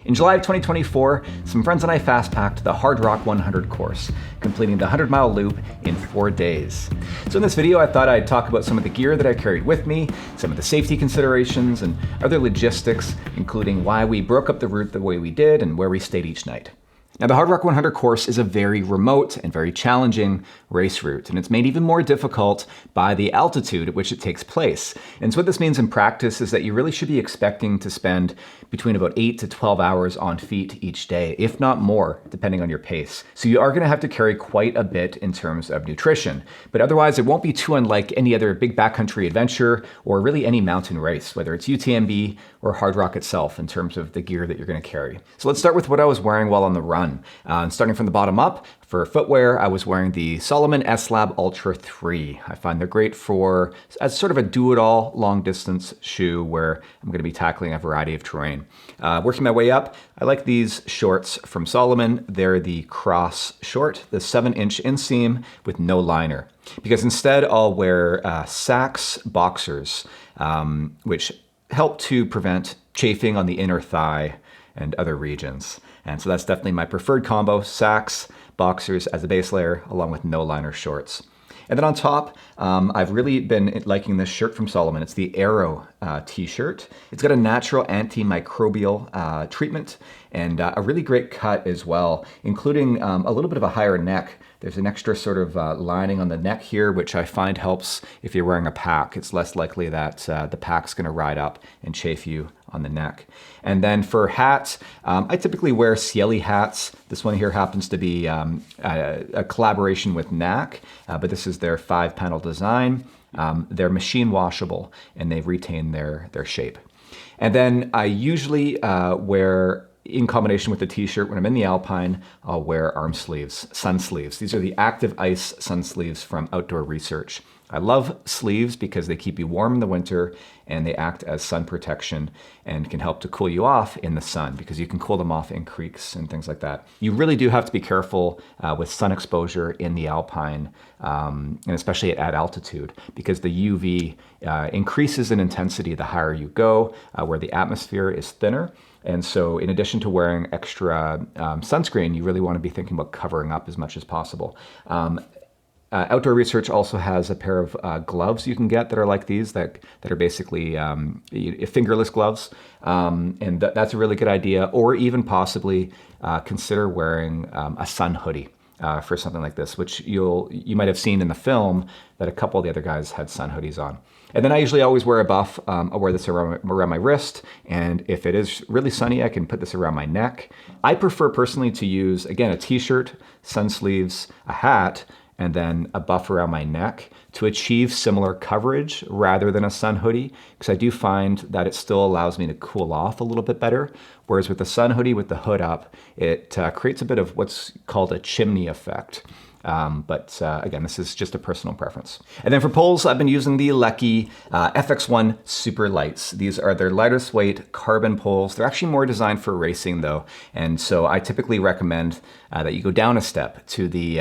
In July of 2024, some friends and I fast-packed the Hardrock 100 course, completing the 100-mile loop in 4 days. So in this video, I thought I'd talk about some of the gear that I carried with me, some of the safety considerations, and other logistics, including why we broke up the route the way we did and where we stayed each night. Now, the Hardrock 100 course is a very remote and very challenging race route, and it's made even more difficult by the altitude at which it takes place. And so what this means in practice is that you really should be expecting to spend between about 8 to 12 hours on feet each day, if not more, depending on your pace. So you are going to have to carry quite a bit in terms of nutrition, but otherwise it won't be too unlike any other big backcountry adventure or really any mountain race, whether it's UTMB or Hardrock itself in terms of the gear that you're going to carry. So let's start with what I was wearing while on the run. Starting from the bottom up, for footwear, I was wearing the Salomon S-Lab Ultra 3. I find they're great as sort of a do-it-all long distance shoe where I'm going to be tackling a variety of terrain. Working my way up, I like these shorts from Salomon. They're the Cross short, the 7-inch inseam with no liner. Because instead I'll wear Saxx boxers, which help to prevent chafing on the inner thigh and other regions. And so that's definitely my preferred combo, Saxx boxers as a base layer, along with no liner shorts. And then on top, I've really been liking this shirt from Salomon. It's the Aero t-shirt. It's got a natural antimicrobial treatment and a really great cut as well, including a little bit of a higher neck. There's an extra sort of lining on the neck here, which I find helps if you're wearing a pack. It's less likely that the pack's gonna ride up and chafe you on the neck. And then for hats, I typically wear Cieli hats. This one here happens to be a collaboration with NAC, but this is their 5-panel design. They're machine washable and they retain their shape. And then I usually wear, in combination with the t-shirt, when I'm in the Alpine, I'll wear arm sleeves, sun sleeves. These are the Active Ice sun sleeves from Outdoor Research. I love sleeves because they keep you warm in the winter and they act as sun protection and can help to cool you off in the sun because you can cool them off in creeks and things like that. You really do have to be careful with sun exposure in the Alpine and especially at altitude because the UV increases in intensity the higher you go, where the atmosphere is thinner. And so in addition to wearing extra sunscreen, you really want to be thinking about covering up as much as possible. Outdoor Research also has a pair of gloves you can get that are like these, that are basically fingerless gloves. And that's a really good idea. Or even possibly consider wearing a sun hoodie for something like this, which you might have seen in the film that a couple of the other guys had sun hoodies on. And then I usually always wear a buff. I'll wear this around my wrist. And if it is really sunny, I can put this around my neck. I prefer personally to use, again, a t-shirt, sun sleeves, a hat, and then a buff around my neck to achieve similar coverage rather than a sun hoodie, because I do find that it still allows me to cool off a little bit better. Whereas with the sun hoodie with the hood up, it creates a bit of what's called a chimney effect. But again, this is just a personal preference. And then for poles, I've been using the Leki FX1 Super Lights. These are their lightest weight carbon poles. They're actually more designed for racing though. And so I typically recommend that you go down a step to the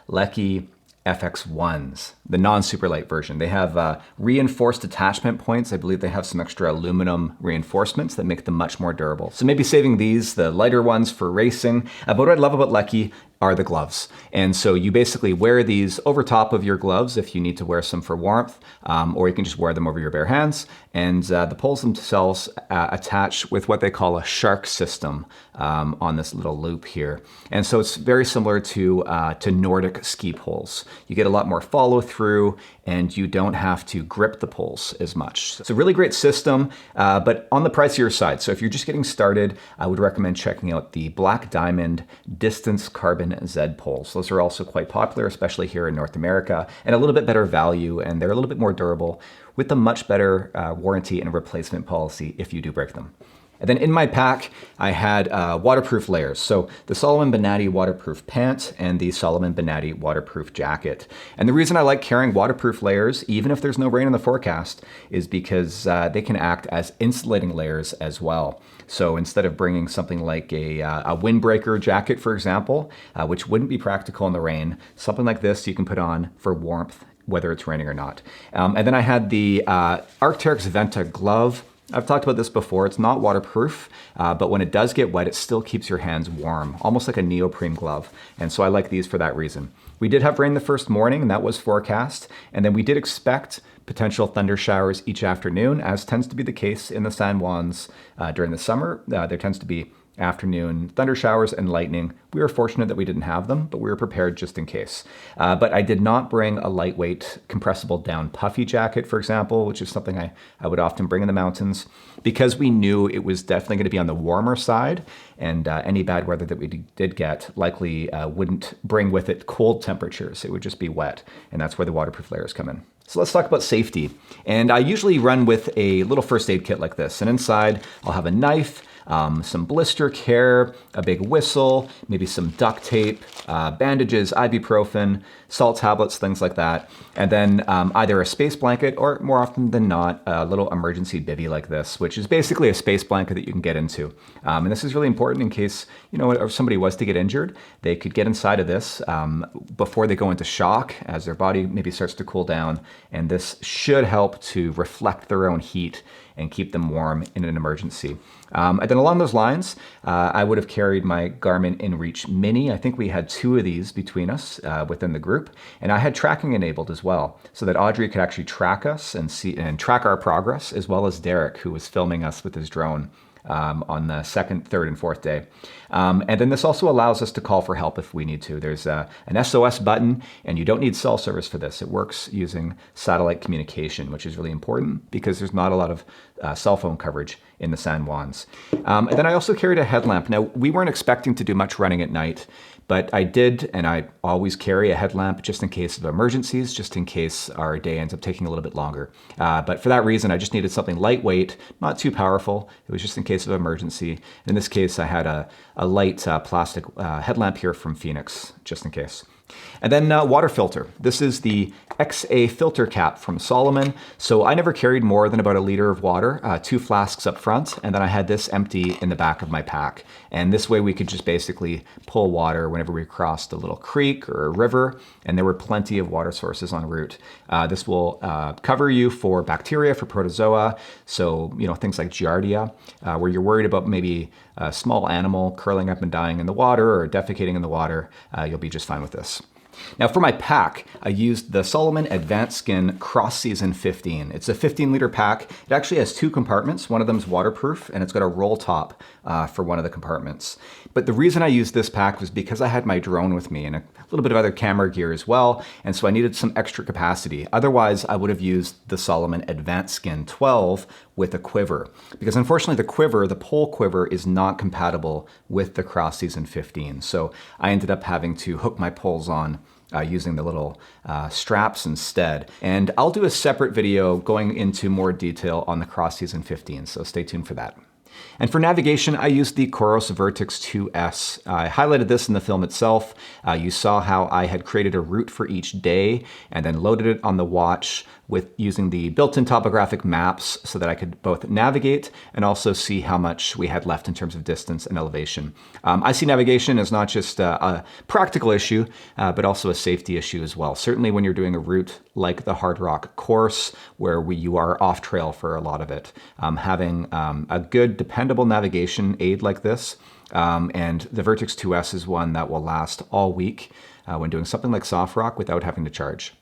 Leki FX1s, the non-super light version. They have reinforced attachment points. I believe they have some extra aluminum reinforcements that make them much more durable. So maybe saving these, the lighter ones, for racing. But what I love about Leki are the gloves. And so you basically wear these over top of your gloves if you need to wear some for warmth, or you can just wear them over your bare hands. And the poles themselves attach with what they call a shark system on this little loop here. And so it's very similar to Nordic ski poles. You get a lot more follow through and you don't have to grip the poles as much. It's a really great system, but on the pricier side. So if you're just getting started, I would recommend checking out the Black Diamond Distance Carbon Z poles. Those are also quite popular, especially here in North America, and a little bit better value, and they're a little bit more durable with a much better warranty and replacement policy if you do break them. And then in my pack, I had waterproof layers. So the Salomon Bonatti waterproof pant and the Salomon Bonatti waterproof jacket. And the reason I like carrying waterproof layers, even if there's no rain in the forecast, is because they can act as insulating layers as well. So instead of bringing something like a windbreaker jacket, for example, which wouldn't be practical in the rain, something like this you can put on for warmth, whether it's raining or not. And then I had the Arc'teryx Venta glove I've talked about this before. It's not waterproof, but when it does get wet, it still keeps your hands warm, almost like a neoprene glove. And so I like these for that reason. We did have rain the first morning, and that was forecast. And then we did expect potential thunder showers each afternoon, as tends to be the case in the San Juans during the summer. There tends to be afternoon thunder showers and lightning. We were fortunate that we didn't have them, but we were prepared just in case. But I did not bring a lightweight compressible down puffy jacket, for example, which is something I would often bring in the mountains, because we knew it was definitely going to be on the warmer side, and any bad weather that we did get likely wouldn't bring with it cold temperatures. It would just be wet, and that's where the waterproof layers come in. So let's talk about safety. And I usually run with a little first aid kit like this, and inside I'll have a knife, some blister care, a big whistle, maybe some duct tape, bandages, ibuprofen, salt tablets, things like that. And then either a space blanket or, more often than not, a little emergency bivvy like this, which is basically a space blanket that you can get into. And this is really important in case, if somebody was to get injured, they could get inside of this before they go into shock as their body maybe starts to cool down. And this should help to reflect their own heat and keep them warm in an emergency. And then along those lines, I would have carried my Garmin InReach Mini. I think we had 2 of these between us within the group. And I had tracking enabled as well, so that Audrey could actually track us and track our progress, as well as Derek, who was filming us with his drone on the 2nd, 3rd, and 4th day. And then this also allows us to call for help if we need to. There's an SOS button, and you don't need cell service for this. It works using satellite communication, which is really important because there's not a lot of cell phone coverage in the San Juans. And then I also carried a headlamp. Now, we weren't expecting to do much running at night, but I did, and I always carry a headlamp just in case of emergencies, just in case our day ends up taking a little bit longer. But for that reason, I just needed something lightweight, not too powerful. It was just in case of emergency. In this case, I had a light plastic headlamp here from Phoenix, just in case. And then water filter. This is the XA filter cap from Salomon. So I never carried more than about 1 liter of water, 2 flasks up front, and then I had this empty in the back of my pack. And this way we could just basically pull water whenever we crossed a little creek or a river, and there were plenty of water sources en route. This will cover you for bacteria, for protozoa, so things like Giardia, where you're worried about maybe a small animal curling up and dying in the water or defecating in the water. You'll be just fine with this. Now for my pack, I used the Salomon Advanced Skin Cross Season 15. It's a 15-liter pack. It actually has 2 compartments. One of them is waterproof, and it's got a roll top for one of the compartments. But the reason I used this pack was because I had my drone with me and a little bit of other camera gear as well, and so I needed some extra capacity. Otherwise, I would have used the Salomon Advanced Skin 12 with a quiver, because unfortunately the pole quiver is not compatible with the Cross Season 15. So I ended up having to hook my poles on using the little straps instead. And I'll do a separate video going into more detail on the Cross Season 15, so stay tuned for that. And for navigation, I used the Coros Vertix 2S. I highlighted this in the film itself. You saw how I had created a route for each day and then loaded it on the watch with using the built-in topographic maps so that I could both navigate and also see how much we had left in terms of distance and elevation. I see navigation as not just a practical issue, but also a safety issue as well. Certainly when you're doing a route like the Hard Rock course, where you are off trail for a lot of it. Having a good, dependable navigation aid like this, and the Vertix 2S is one that will last all week when doing something like soft rock without having to charge.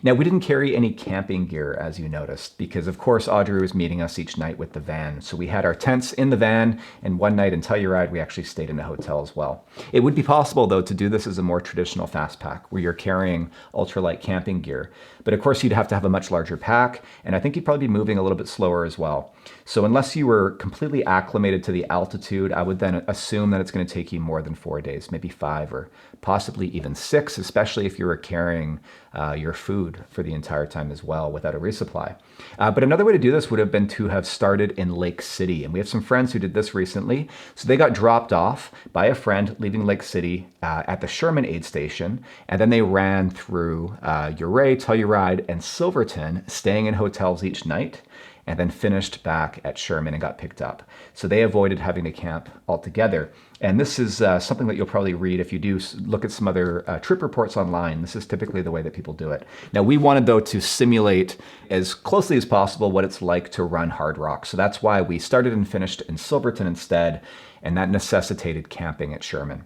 Now, we didn't carry any camping gear, as you noticed, because of course Audrey was meeting us each night with the van. So we had our tents in the van, and one night in Telluride, we actually stayed in a hotel as well. It would be possible, though, to do this as a more traditional fast pack, where you're carrying ultralight camping gear. But of course, you'd have to have a much larger pack, and I think you'd probably be moving a little bit slower as well. So unless you were completely acclimated to the altitude, I would then assume that it's going to take you more than 4 days, maybe 5 or possibly even 6, especially if you were carrying your food for the entire time as well without a resupply. But another way to do this would have been to have started in Lake City. And we have some friends who did this recently. So they got dropped off by a friend leaving Lake City at the Sherman aid station. And then they ran through Ouray, Telluride, and Silverton, staying in hotels each night. and then finished back at Sherman and got picked up. So they avoided having to camp altogether. And this is something that you'll probably read if you do look at some other trip reports online. This is typically the way that people do it. Now, we wanted, though, to simulate as closely as possible what it's like to run Hard Rock. So that's why we started and finished in Silverton instead, and that necessitated camping at Sherman.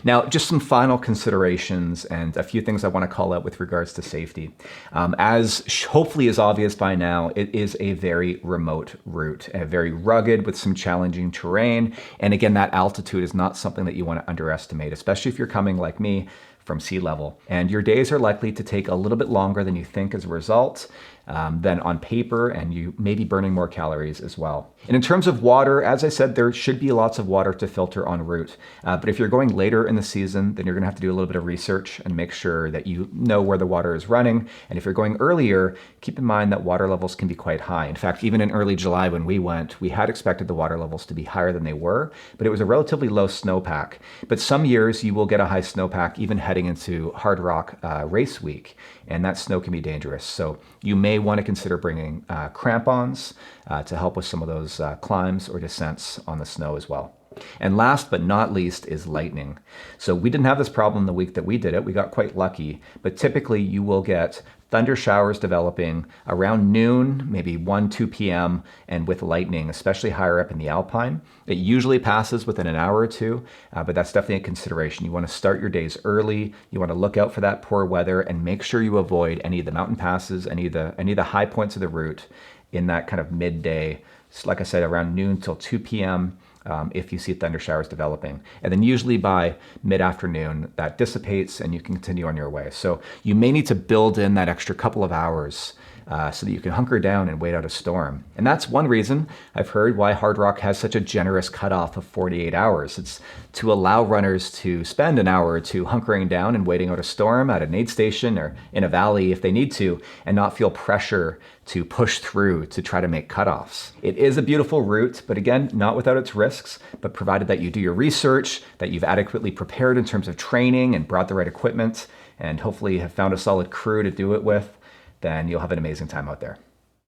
Now, just some final considerations and a few things I want to call out with regards to safety. As hopefully is obvious by now, it is a very remote route, very rugged with some challenging terrain. And again, that altitude is not something that you want to underestimate, especially if you're coming like me from sea level. And your days are likely to take a little bit longer than you think as a result than on paper, and you may be burning more calories as well. And in terms of water, as I said, there should be lots of water to filter en route. But if you're going later in the season, then you're gonna have to do a little bit of research and make sure that you know where the water is running. And if you're going earlier, keep in mind that water levels can be quite high. In fact, even in early July when we went, we had expected the water levels to be higher than they were, but it was a relatively low snowpack. But some years you will get a high snowpack even heading into Hard Rock race week, and that snow can be dangerous. So you may want to consider bringing crampons to help with some of those climbs or descents on the snow as well. And last but not least is lightning. So we didn't have this problem the week that we did it. We got quite lucky, but typically you will get thunder showers developing around noon, maybe 1, 2 p.m., and with lightning, especially higher up in the Alpine. It usually passes within an hour or two, but that's definitely a consideration. You want to start your days early. You want to look out for that poor weather and make sure you avoid any of the mountain passes, any of the high points of the route in that kind of midday, like I said, around noon till 2 p.m., if you see thunder showers developing. And then usually by mid-afternoon, that dissipates and you can continue on your way. So you may need to build in that extra couple of hours so that you can hunker down and wait out a storm. And that's one reason I've heard why Hard Rock has such a generous cutoff of 48 hours. It's to allow runners to spend an hour or two hunkering down and waiting out a storm at an aid station or in a valley if they need to, and not feel pressure to push through to try to make cutoffs. It is a beautiful route, but again, not without its risks, but provided that you do your research, that you've adequately prepared in terms of training and brought the right equipment, and hopefully have found a solid crew to do it with, then you'll have an amazing time out there.